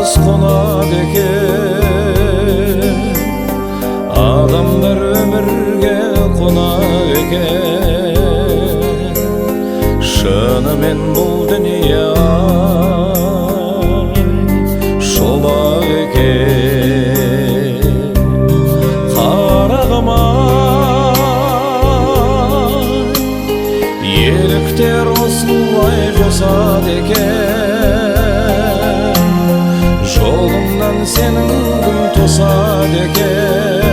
yalnız konadı eken, adamlar ömürge konadı eken. Şınымен бұл dünya şolak eken. Qarağım-ay, еліктер осылай жасады екен. Жолыңнан сенің кім тосады екен.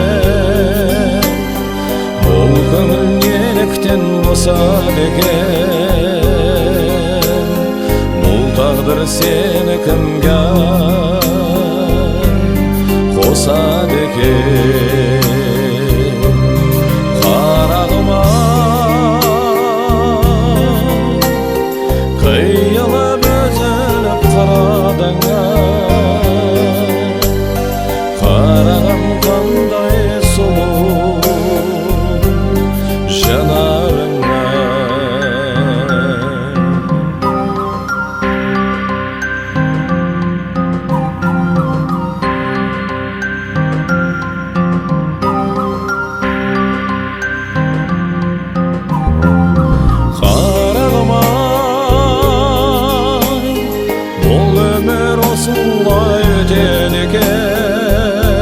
Бұл көңіл неліктен босады екен. Бұл тағдыр сені кімге қосады екен. Қиылып өзіліп қарадыңа, қарағым қандай сұлу жанарыңа. Осылай өтеді екен.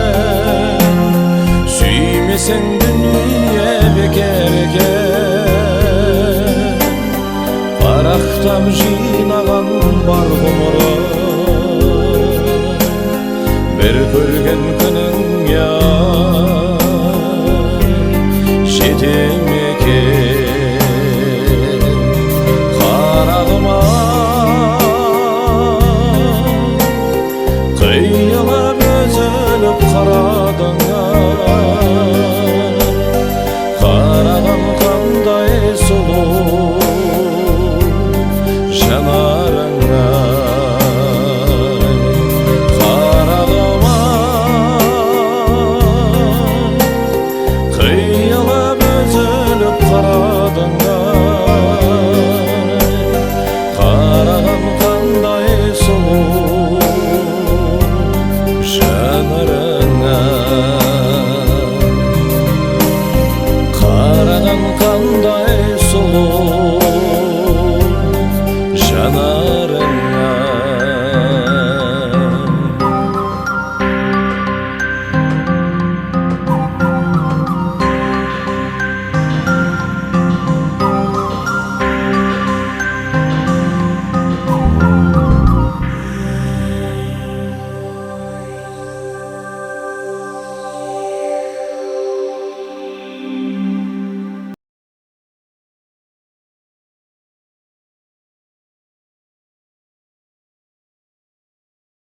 Сүймесең дүние бекер екен. Парақтап жинаған бар ғұмырым, бір көрген күніңе жете ме екен. Қарағым-ай, қиылып өзіліп қарадыңа,